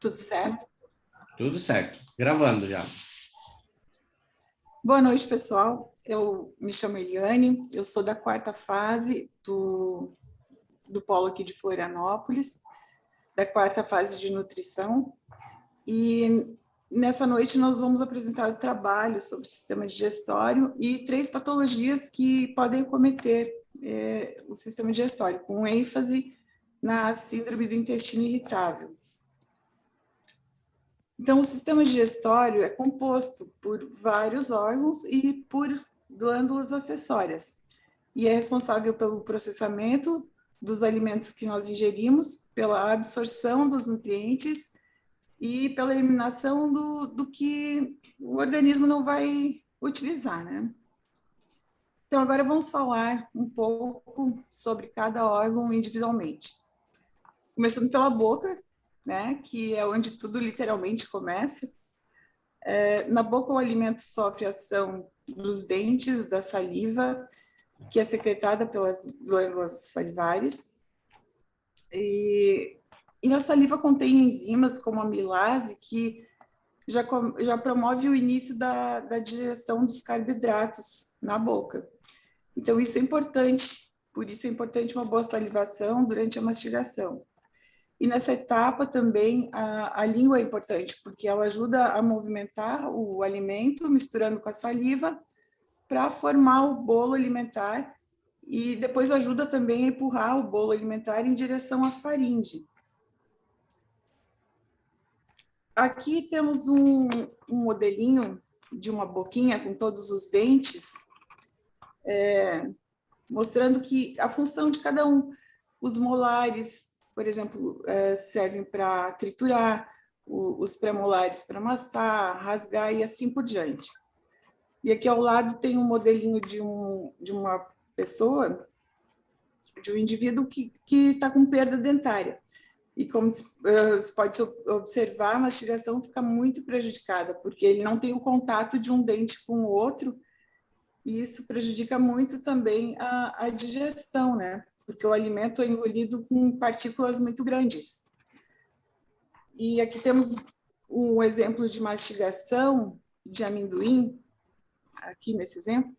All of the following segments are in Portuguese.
Tudo certo? Tudo certo. Gravando já. Boa noite, pessoal. Eu me chamo Eliane, eu sou da quarta fase do polo aqui de Florianópolis, da quarta fase de nutrição. E nessa noite nós vamos apresentar o trabalho sobre o sistema digestório e 3 patologias que podem cometer o sistema digestório, com ênfase na síndrome do intestino irritável. Então, o sistema digestório é composto por vários órgãos e por glândulas acessórias, e é responsável pelo processamento dos alimentos que nós ingerimos, pela absorção dos nutrientes e pela eliminação do que o organismo não vai utilizar, né? Então, agora vamos falar um pouco sobre cada órgão individualmente. Começando pela boca, né, que é onde tudo literalmente começa. Na boca, o alimento sofre ação dos dentes, da saliva, que é secretada pelas glândulas salivares. E a saliva contém enzimas como a amilase, que já promove o início da digestão dos carboidratos na boca. Então, isso é importante, por isso é importante uma boa salivação durante a mastigação. E nessa etapa também a língua é importante, porque ela ajuda a movimentar o alimento, misturando com a saliva, para formar o bolo alimentar, e depois ajuda também a empurrar o bolo alimentar em direção à faringe. Aqui temos um modelinho de uma boquinha com todos os dentes, mostrando que a função de cada um. Os molares, por exemplo, servem para triturar, os premolares para amassar, rasgar e assim por diante. E aqui ao lado tem um modelinho de uma pessoa, de um indivíduo que está com perda dentária. E como você pode observar, a mastigação fica muito prejudicada, porque ele não tem o contato de um dente com o outro, e isso prejudica muito também a digestão, né? Porque o alimento é engolido com partículas muito grandes. E aqui temos um exemplo de mastigação de amendoim, aqui nesse exemplo.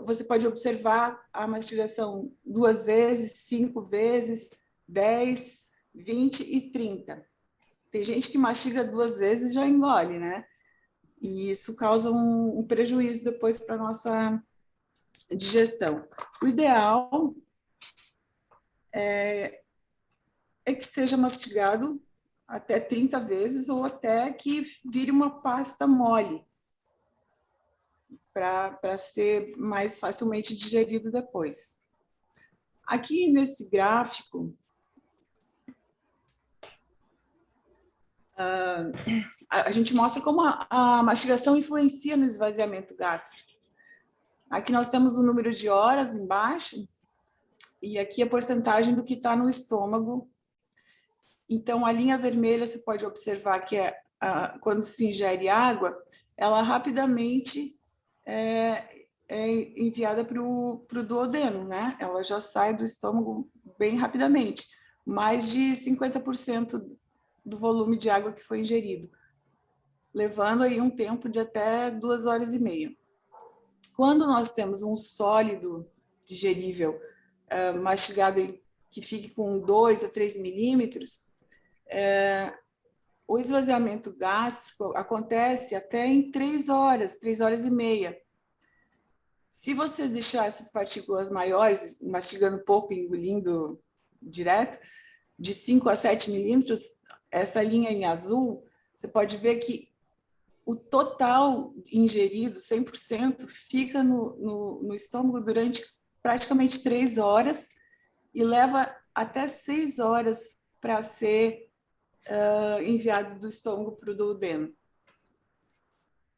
Você pode observar a mastigação 2 vezes, 5 vezes, 10, 20 e 30. Tem gente que mastiga 2 vezes e já engole, né? E isso causa um prejuízo depois para a nossa digestão. O ideal é que seja mastigado até 30 vezes ou até que vire uma pasta mole, para ser mais facilmente digerido depois. Aqui nesse gráfico, a gente mostra como a mastigação influencia no esvaziamento gástrico. Aqui nós temos o número de horas embaixo, e aqui a porcentagem do que está no estômago. Então, a linha vermelha, você pode observar que quando se ingere água, ela rapidamente é enviada para o duodeno, né? Ela já sai do estômago bem rapidamente, mais de 50% do volume de água que foi ingerido, levando aí um tempo de até 2 horas e meia. Quando nós temos um sólido digerível mastigado que fique com 2 a 3 milímetros, o esvaziamento gástrico acontece até em 3 horas e meia. Se você deixar essas partículas maiores, mastigando pouco e engolindo direto, de 5 a 7 milímetros, essa linha em azul, você pode ver que o total ingerido, 100%, fica no estômago durante praticamente 3 horas e leva até 6 horas para ser enviado do estômago para o duodeno.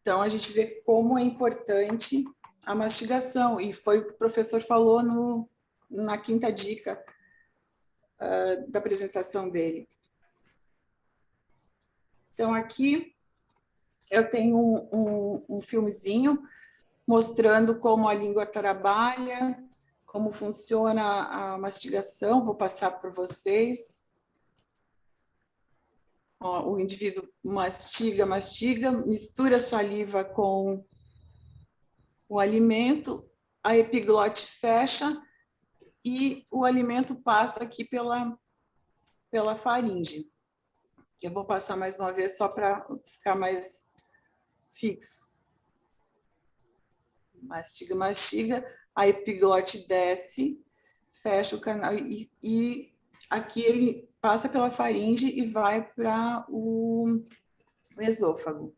Então, a gente vê como é importante a mastigação, e foi o que o professor falou na quinta dica da apresentação dele. Então, aqui eu tenho um filmezinho mostrando como a língua trabalha, como funciona a mastigação. Vou passar para vocês. Ó, o indivíduo mastiga, mistura a saliva com o alimento, a epiglote fecha e o alimento passa aqui pela faringe. Eu vou passar mais uma vez só para ficar mais fixo. Mastiga, a epiglote desce, fecha o canal e aqui ele passa pela faringe e vai para o esôfago.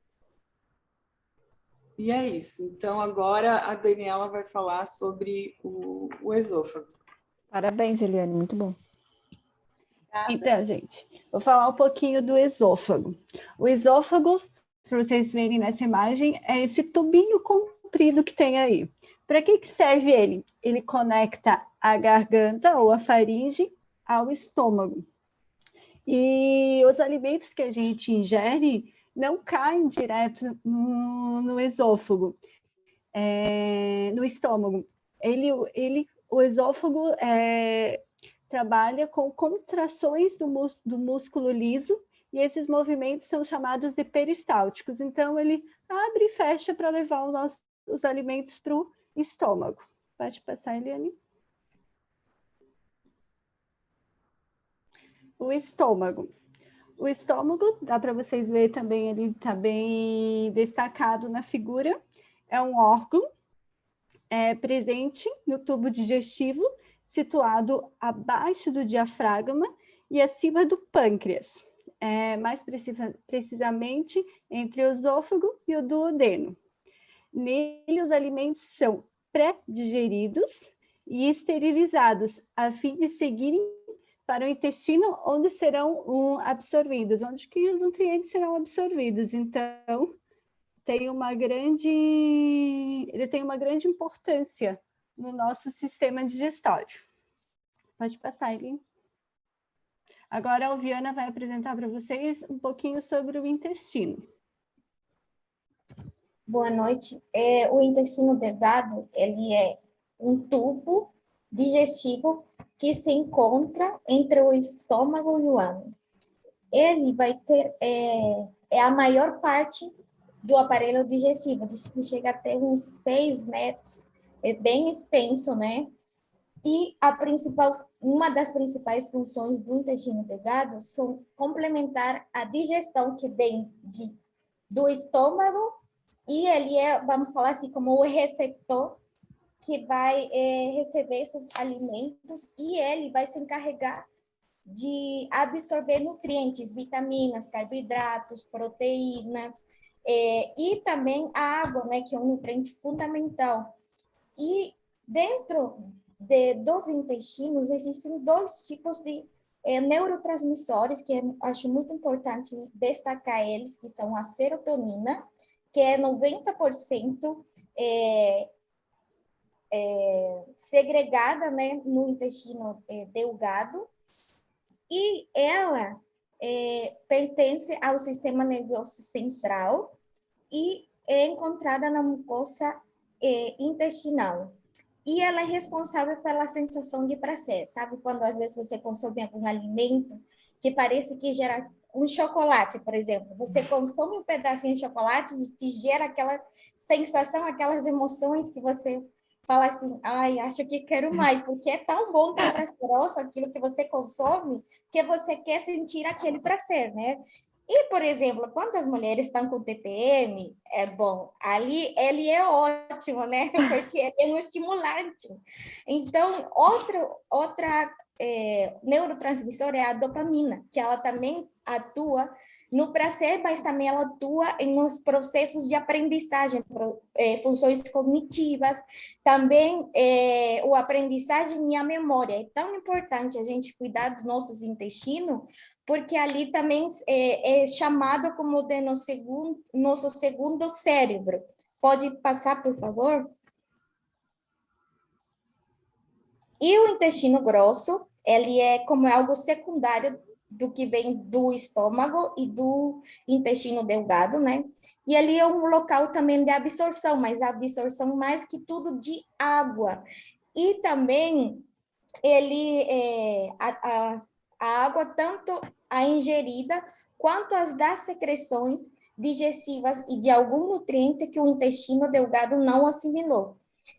E é isso. Então, agora a Daniela vai falar sobre o esôfago. Parabéns, Eliane, muito bom. Então, gente, vou falar um pouquinho do esôfago. O esôfago, para vocês verem nessa imagem, é esse tubinho comprido que tem aí. Para que serve ele? Ele conecta a garganta ou a faringe ao estômago. E os alimentos que a gente ingere não caem direto no esôfago, no estômago. O esôfago trabalha com contrações do músculo liso, e esses movimentos são chamados de peristálticos. Então, ele abre e fecha para levar os alimentos para o estômago. Pode passar, Eliane. O estômago. O estômago, dá para vocês verem também, ele está bem destacado na figura. É um órgão presente no tubo digestivo, situado abaixo do diafragma e acima do pâncreas, mais precisamente entre o esôfago e o duodeno. Nele, os alimentos são pré-digeridos e esterilizados, a fim de seguirem para o intestino, onde serão absorvidos, onde que os nutrientes serão absorvidos. Então, ele tem uma grande importância no nosso sistema digestório. Pode passar, Eli. Agora, a Alviana vai apresentar para vocês um pouquinho sobre o intestino. Boa noite. O intestino delgado, ele é um tubo digestivo que se encontra entre o estômago e o ânus. Ele vai ter a maior parte do aparelho digestivo, diz que chega até uns 6 metros, é bem extenso, né? E uma das principais funções do intestino delgado são complementar a digestão que vem do estômago, e ele vamos falar assim, como o receptor que vai receber esses alimentos, e ele vai se encarregar de absorver nutrientes, vitaminas, carboidratos, proteínas, e também a água, né, que é um nutriente fundamental. E dentro dos intestinos existem 2 tipos de neurotransmissores, que eu acho muito importante destacar eles, que são a serotonina, que é 90% segregada, né, no intestino delgado, e ela pertence ao sistema nervoso central e é encontrada na mucosa intestinal. E ela é responsável pela sensação de prazer. Sabe quando às vezes você consome algum alimento que parece que gera um chocolate, por exemplo. Você consome um pedacinho de chocolate e te gera aquela sensação, aquelas emoções que você fala assim, ai, acho que quero mais, porque é tão bom, tão prazeroso aquilo que você consome, que você quer sentir aquele prazer, né? E, por exemplo, quando as mulheres estão com TPM, bom, ali ele é ótimo, né? Porque ele é um estimulante. Então, outra neurotransmissor é a dopamina, que ela também atua no prazer, mas também ela atua nos processos de aprendizagem, funções cognitivas, também a aprendizagem e a memória. É tão importante a gente cuidar dos nossos intestinos, porque ali também é chamado como de nosso segundo cérebro. Pode passar, por favor? E o intestino grosso, ele é como algo secundário do que vem do estômago e do intestino delgado, né? E ali é um local também de absorção, mas a absorção mais que tudo de água. E também ele a a água, tanto a ingerida quanto as das secreções digestivas e de algum nutriente que o intestino delgado não assimilou.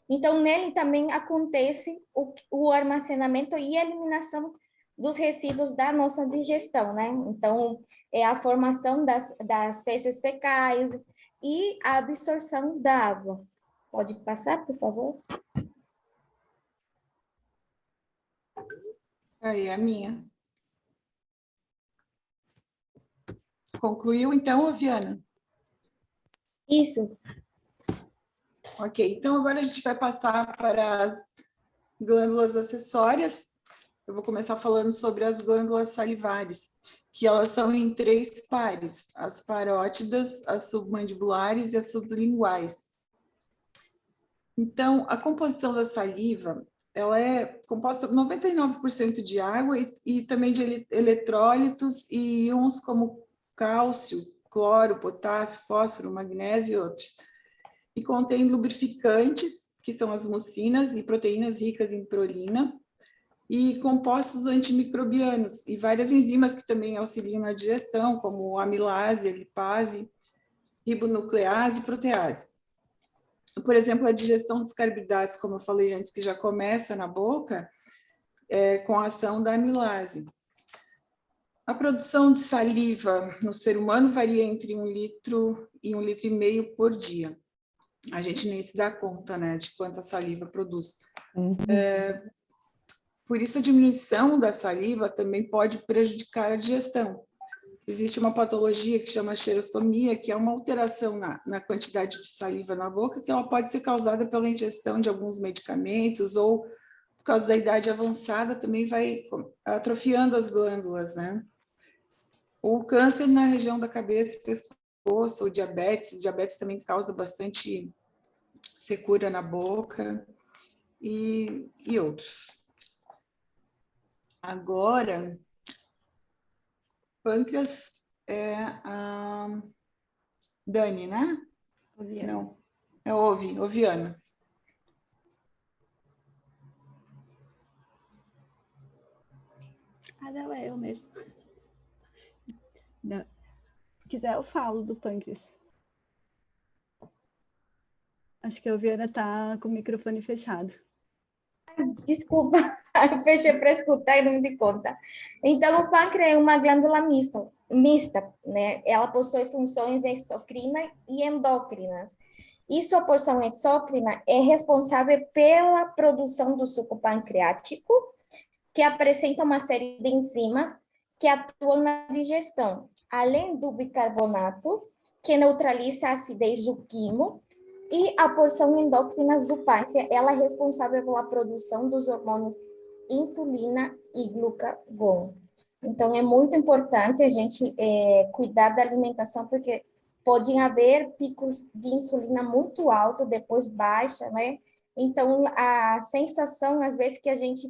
Então, nele também acontece o armazenamento e a eliminação dos resíduos da nossa digestão, né? Então, é a formação das fezes fecais e a absorção da água. Pode passar, por favor? Aí, a minha. Concluiu, então, Viana? Isso. Ok, então agora a gente vai passar para as glândulas acessórias. Eu vou começar falando sobre as glândulas salivares, que elas são em 3 pares, as parótidas, as submandibulares e as sublinguais. Então, a composição da saliva, ela é composta 99% de água e também de eletrólitos e íons como cálcio, cloro, potássio, fósforo, magnésio e outros. E contém lubrificantes, que são as mucinas e proteínas ricas em prolina, e compostos antimicrobianos, e várias enzimas que também auxiliam na digestão, como amilase, lipase, ribonuclease e protease. Por exemplo, a digestão dos carboidratos, como eu falei antes, que já começa na boca, com a ação da amilase. A produção de saliva no ser humano varia entre 1 litro e 1,5 litro por dia. A gente nem se dá conta, né, de quanta saliva produz. Por isso, a diminuição da saliva também pode prejudicar a digestão. Existe uma patologia que chama xerostomia, que é uma alteração na quantidade de saliva na boca, que ela pode ser causada pela ingestão de alguns medicamentos ou, por causa da idade avançada, também vai atrofiando as glândulas, né? O câncer na região da cabeça e pescoço, o diabetes também causa bastante secura na boca e outros. Agora, pâncreas é a Dani, né? Oviana. Não, é Oviana. Ah, não, é eu mesmo. Não. Se quiser, eu falo do pâncreas. Acho que a Oviana está com o microfone fechado. Desculpa, eu fechei para escutar e não me di conta. Então, o pâncreas é uma glândula mista, né? Ela possui funções exocrinas e endócrinas. E sua porção exócrina é responsável pela produção do suco pancreático, que apresenta uma série de enzimas que atuam na digestão, além do bicarbonato, que neutraliza a acidez do quimo, e a porção endócrina do pâncreas, ela é responsável pela produção dos hormônios insulina e glucagon. Então, é muito importante a gente cuidar da alimentação, porque podem haver picos de insulina muito altos, depois baixa, né? Então, a sensação, às vezes, que a gente,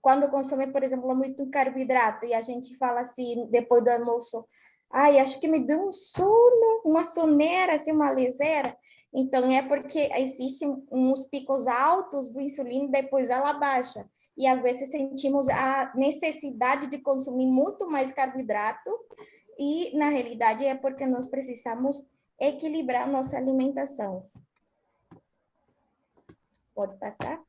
quando consome, por exemplo, muito carboidrato, e a gente fala assim, depois do almoço, ai, acho que me deu um sono, uma soneira, assim, uma leseira. Então, é porque existem uns picos altos do insulina e depois ela baixa. E, às vezes, sentimos a necessidade de consumir muito mais carboidrato e, na realidade, é porque nós precisamos equilibrar nossa alimentação. Pode passar?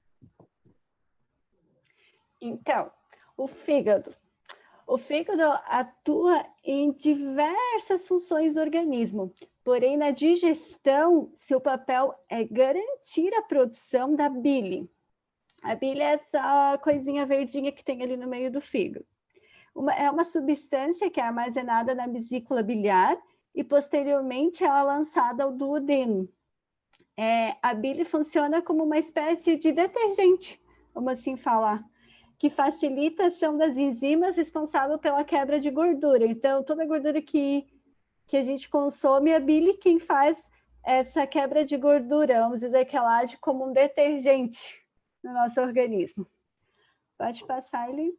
Então, o fígado. O fígado atua em diversas funções do organismo, porém, na digestão, seu papel é garantir a produção da bile. A bile é essa coisinha verdinha que tem ali no meio do fígado. É uma substância que é armazenada na vesícula biliar e, posteriormente, ela é lançada ao duodeno. A bile funciona como uma espécie de detergente, vamos assim falar, que facilita a ação das enzimas responsáveis pela quebra de gordura. Então, toda a gordura que a gente consome, a bile quem faz essa quebra de gordura, vamos dizer que ela age como um detergente no nosso organismo. Pode passar, ele.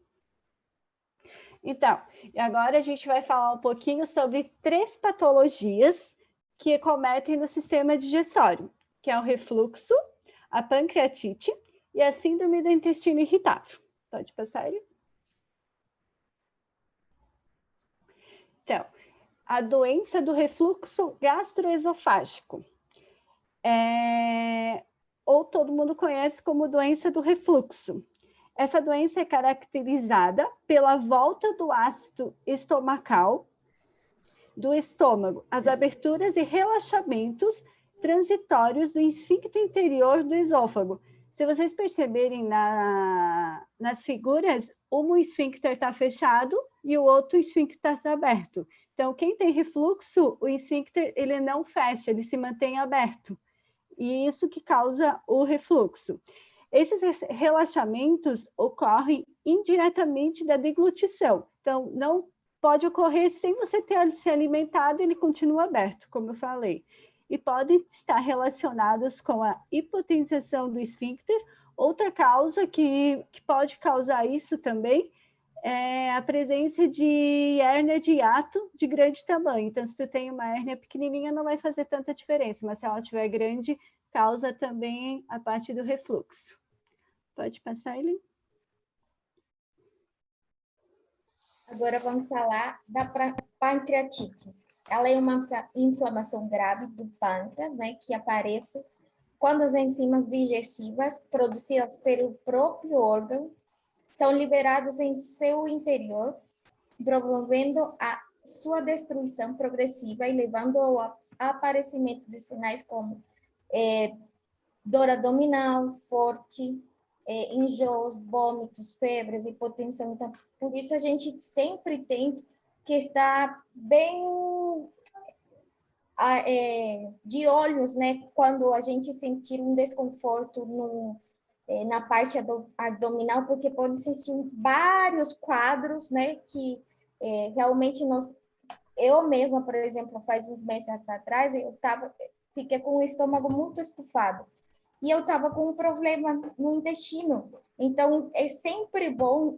Então, e agora a gente vai falar um pouquinho sobre 3 patologias que acometem no sistema digestório, que é o refluxo, a pancreatite e a síndrome do intestino irritável. Pode passar, ele? Então, a doença do refluxo gastroesofágico. Ou todo mundo conhece como doença do refluxo. Essa doença é caracterizada pela volta do ácido estomacal do estômago, as aberturas e relaxamentos transitórios do esfíncter interior do esôfago. Se vocês perceberem nas figuras, um esfíncter está fechado e o outro esfíncter está aberto. Então, quem tem refluxo, o esfíncter ele não fecha, ele se mantém aberto. E isso que causa o refluxo. Esses relaxamentos ocorrem indiretamente da deglutição. Então, não pode ocorrer sem você ter se alimentado, ele continua aberto, como eu falei. E podem estar relacionados com a hipotensação do esfíncter. Outra causa que pode causar isso também é a presença de hérnia de hiato de grande tamanho. Então, se tu tem uma hérnia pequenininha, não vai fazer tanta diferença, mas se ela estiver grande, causa também a parte do refluxo. Pode passar, Eileen? Agora vamos falar da pancreatite. Ela é uma inflamação grave do pâncreas, né, que aparece quando as enzimas digestivas produzidas pelo próprio órgão são liberadas em seu interior, promovendo a sua destruição progressiva e levando ao aparecimento de sinais como dor abdominal forte, enjoos, vômitos, febres, hipotensão. Então, por isso a gente sempre tem que estar bem de olhos, né, quando a gente sentir um desconforto na parte abdominal, porque pode sentir vários quadros, né, que realmente eu mesma, por exemplo, faz uns meses atrás, fiquei com o estômago muito estufado. E eu estava com um problema no intestino. Então, é sempre bom,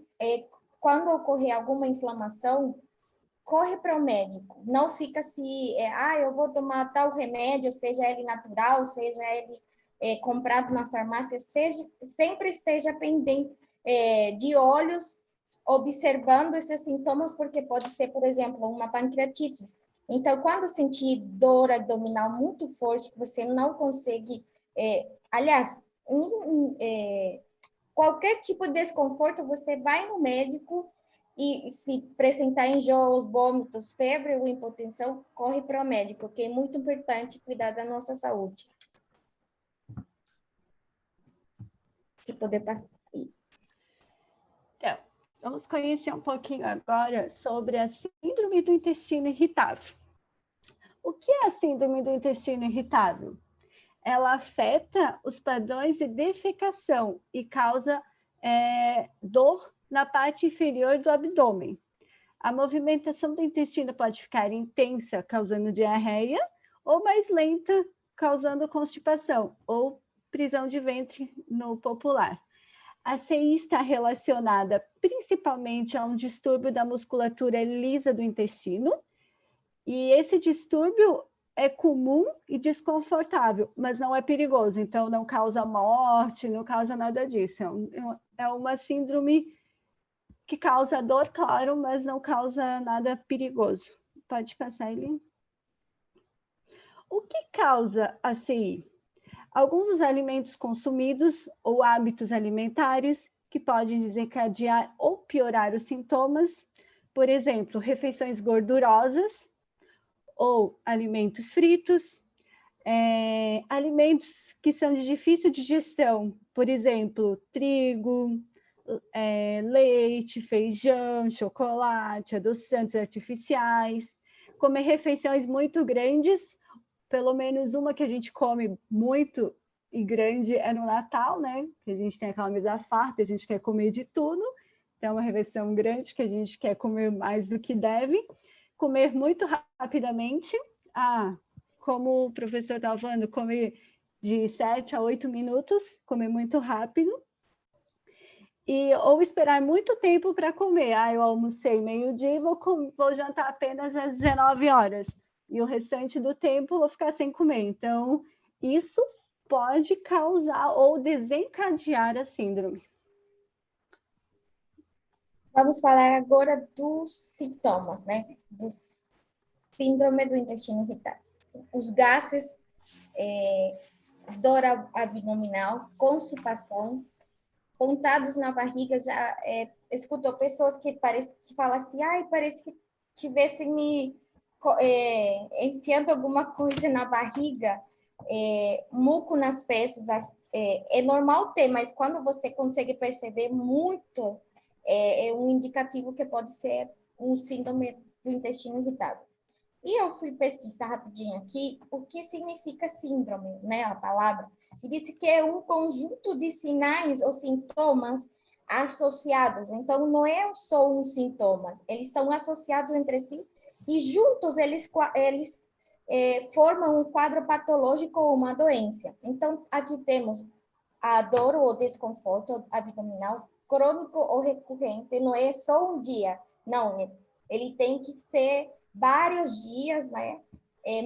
quando ocorrer alguma inflamação, corre para o médico. Não fica eu vou tomar tal remédio, seja ele natural, seja ele comprado na farmácia, sempre esteja pendente de olhos, observando esses sintomas, porque pode ser, por exemplo, uma pancreatite. Então, quando sentir dor abdominal muito forte, que você não consegue... aliás, qualquer tipo de desconforto, você vai no médico e se apresentar enjoos, vômitos, febre ou hipotensão, corre para o médico, que é muito importante cuidar da nossa saúde. Se puder passar isso. Então, vamos conhecer um pouquinho agora sobre a síndrome do intestino irritável. O que é a síndrome do intestino irritável? Ela afeta os padrões de defecação e causa dor na parte inferior do abdômen. A movimentação do intestino pode ficar intensa, causando diarreia, ou mais lenta, causando constipação, ou prisão de ventre no popular. A CI está relacionada principalmente a um distúrbio da musculatura lisa do intestino, e esse distúrbio é comum e desconfortável, mas não é perigoso, então não causa morte, não causa nada disso. É uma síndrome que causa dor, claro, mas não causa nada perigoso. Pode passar, Eileen. O que causa a CI? Alguns dos alimentos consumidos ou hábitos alimentares que podem desencadear ou piorar os sintomas, por exemplo, refeições gordurosas ou alimentos fritos, alimentos que são de difícil digestão, por exemplo, trigo, leite, feijão, chocolate, adoçantes artificiais, comer refeições muito grandes, pelo menos uma que a gente come muito e grande é no Natal, né? Que a gente tem aquela mesa farta, a gente quer comer de tudo, então é uma refeição grande que a gente quer comer mais do que deve. Comer muito rapidamente, como o professor estava falando, comer de 7 a 8 minutos, comer muito rápido, ou esperar muito tempo para comer. Eu almocei meio-dia e vou jantar apenas às 19 horas, e o restante do tempo vou ficar sem comer. Então, isso pode causar ou desencadear a síndrome. Vamos falar agora dos sintomas, né? Do síndrome do intestino irritável. Os gases, dor abdominal, constipação, pontados na barriga. Já escutou pessoas que falam assim, ai, parece que tivesse me enfiando alguma coisa na barriga, muco nas fezes. É normal ter, mas quando você consegue perceber muito, é um indicativo que pode ser um síndrome do intestino irritável. E eu fui pesquisar rapidinho aqui o que significa síndrome, né, a palavra, e disse que é um conjunto de sinais ou sintomas associados. Então, não é só um sintoma, eles são associados entre si e juntos eles formam um quadro patológico ou uma doença. Então, aqui temos a dor ou desconforto abdominal crônico ou recorrente, não é só um dia, não, ele tem que ser vários dias, né?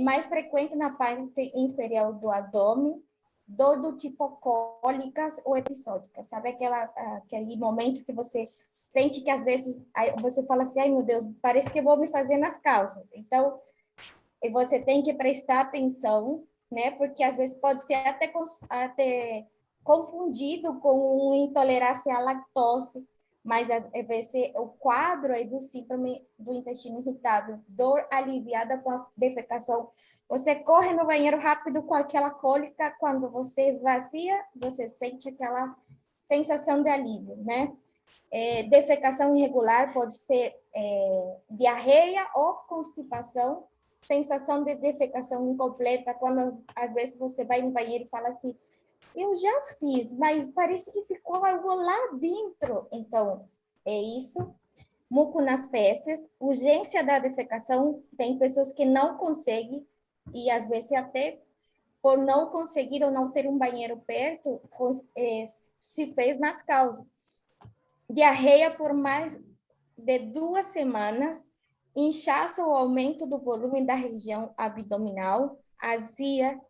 Mais frequente na parte inferior do abdômen, dor do tipo cólicas ou episódicas, sabe aquele momento que você sente que às vezes você fala assim, ai meu Deus, parece que eu vou me fazer nas calças. Então, você tem que prestar atenção, né? Porque às vezes pode ser até confundido com intolerância à lactose, mas o quadro aí do síndrome do intestino irritável, dor aliviada com a defecação. Você corre no banheiro rápido com aquela cólica, quando você esvazia, você sente aquela sensação de alívio, né? Defecação irregular pode ser diarreia ou constipação, sensação de defecação incompleta, quando às vezes você vai no banheiro e fala assim, eu já fiz, mas parece que ficou algo lá dentro. Então, é isso. Muco nas fezes, urgência da defecação, tem pessoas que não conseguem, e às vezes até por não conseguir ou não ter um banheiro perto, se fez nas calças. Diarreia por mais de 2 semanas, inchaço ou aumento do volume da região abdominal, azia,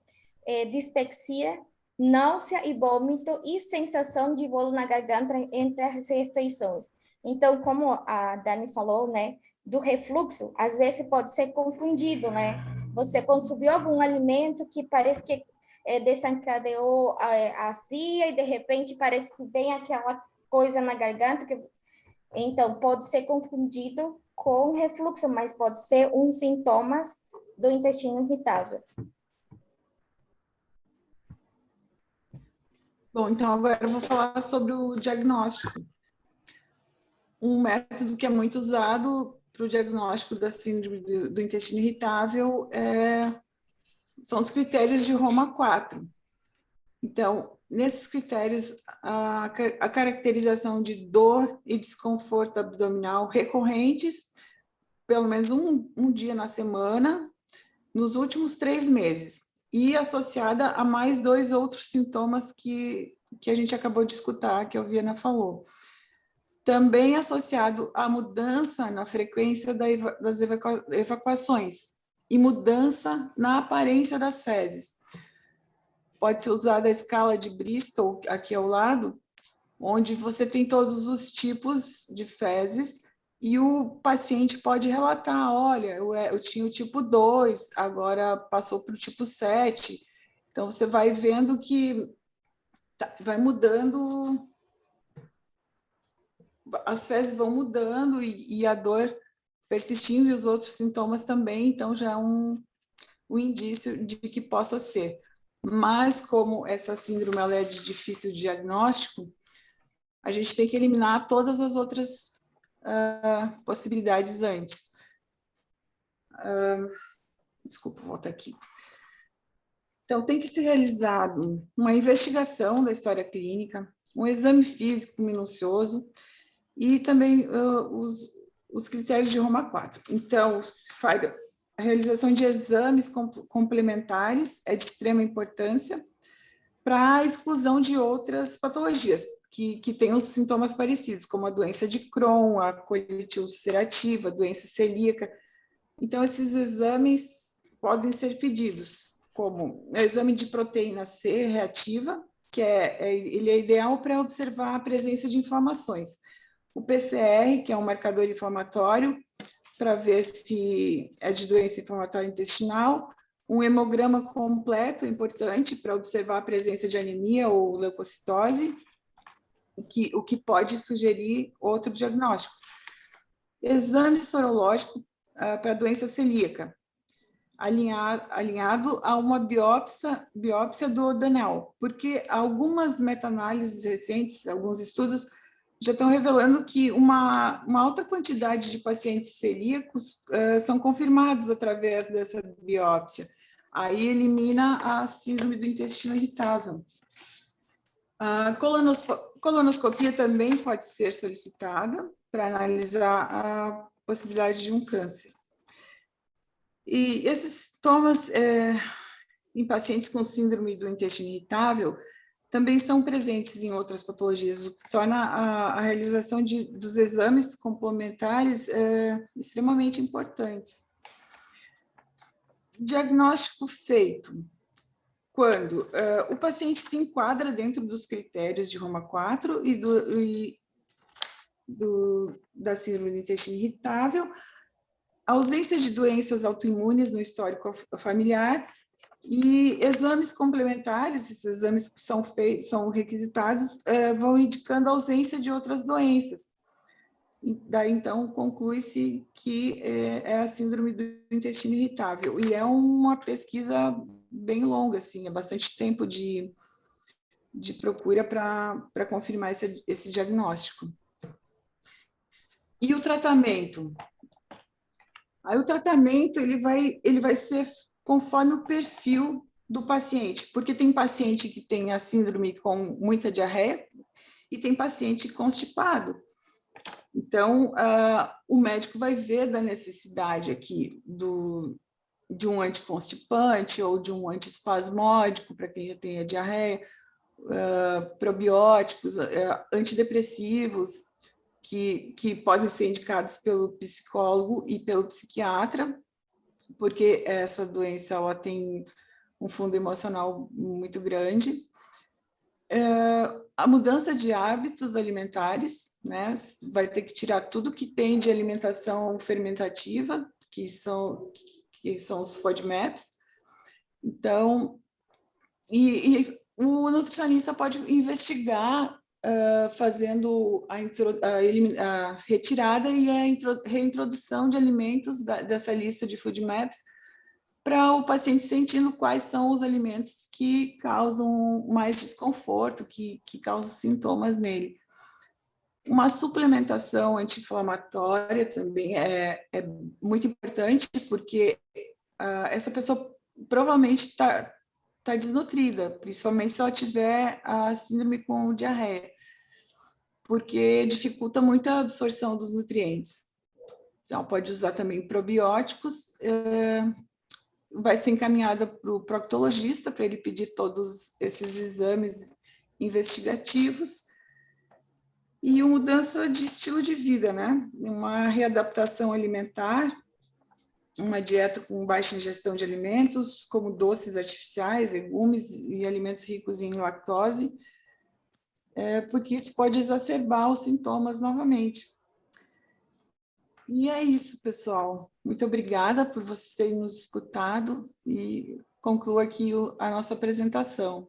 dispepsia, náusea e vômito e sensação de bolo na garganta entre as refeições. Então, como a Dani falou, né, do refluxo, às vezes pode ser confundido, né? Você consumiu algum alimento que parece que desencadeou a azia e de repente parece que vem aquela coisa na garganta então pode ser confundido com refluxo, mas pode ser um sintoma do intestino irritável. Bom, então agora eu vou falar sobre o diagnóstico. Um método que é muito usado para o diagnóstico da síndrome do intestino irritável são os critérios de Roma 4. Então, nesses critérios, a caracterização de dor e desconforto abdominal recorrentes, pelo menos um dia na semana, nos últimos 3 meses, e associada a mais 2 outros sintomas que a gente acabou de escutar, que a Viana falou. Também associado à mudança na frequência das evacuações e mudança na aparência das fezes. Pode ser usada a escala de Bristol, aqui ao lado, onde você tem todos os tipos de fezes e o paciente pode relatar, olha, eu tinha o tipo 2, agora passou para o tipo 7. Então, você vai vendo que vai mudando, as fezes vão mudando e a dor persistindo e os outros sintomas também, então já é um indício de que possa ser. Mas, como essa síndrome ela é de difícil diagnóstico, a gente tem que eliminar todas as outras possibilidades antes. Desculpa, volta aqui. Então, tem que ser realizado uma investigação da história clínica, um exame físico minucioso e também os critérios de Roma 4. Então, se faz a realização de exames complementares é de extrema importância para a exclusão de outras patologias que têm os sintomas parecidos, como a doença de Crohn, a colite ulcerativa, a doença celíaca. Então, esses exames podem ser pedidos, como o exame de proteína C reativa, que ele é ideal para observar a presença de inflamações. o PCR, que é um marcador inflamatório, para ver se é de doença inflamatória intestinal, um hemograma completo, importante, para observar a presença de anemia ou leucocitose, o que pode sugerir outro diagnóstico. Exame sorológico para doença celíaca, alinhado a uma biópsia do duodeno, porque algumas meta-análises recentes, alguns estudos, já estão revelando que uma alta quantidade de pacientes celíacos são confirmados através dessa biópsia. Aí elimina a síndrome do intestino irritável. A colonoscopia também pode ser solicitada para analisar a possibilidade de um câncer. E esses sintomas em pacientes com síndrome do intestino irritável também são presentes em outras patologias, o que torna a realização dos exames complementares extremamente importantes. Diagnóstico feito quando o paciente se enquadra dentro dos critérios de Roma 4 da síndrome do intestino irritável, ausência de doenças autoimunes no histórico familiar e exames complementares, esses exames que são requisitados, vão indicando a ausência de outras doenças. E daí, então, conclui-se que é a síndrome do intestino irritável. E é uma pesquisa bem longa, assim, é bastante tempo de procura para confirmar esse diagnóstico. E o tratamento? Aí o tratamento ele vai ser conforme o perfil do paciente, porque tem paciente que tem a síndrome com muita diarreia e tem paciente constipado. Então, o médico vai ver da necessidade aqui de um anticonstipante ou de um antiespasmódico para quem já tem a diarreia, probióticos, antidepressivos, que podem ser indicados pelo psicólogo e pelo psiquiatra, porque essa doença ela tem um fundo emocional muito grande. A mudança de hábitos alimentares, né? Vai ter que tirar tudo que tem de alimentação fermentativa, que são os FODMAPs. Então, e o nutricionista pode investigar fazendo a retirada e a reintrodução de alimentos dessa lista de FODMAPs para o paciente sentindo quais são os alimentos que causam mais desconforto, que causam sintomas nele. Uma suplementação anti-inflamatória também é muito importante, porque essa pessoa provavelmente está desnutrida, principalmente se ela tiver a síndrome com diarreia, porque dificulta muito a absorção dos nutrientes. Então, pode usar também probióticos, vai ser encaminhada para o proctologista, para ele pedir todos esses exames investigativos, e mudança de estilo de vida, né? Uma readaptação alimentar, uma dieta com baixa ingestão de alimentos, como doces artificiais, legumes e alimentos ricos em lactose, porque isso pode exacerbar os sintomas novamente. E é isso, pessoal. Muito obrigada por vocês terem nos escutado e concluo aqui a nossa apresentação.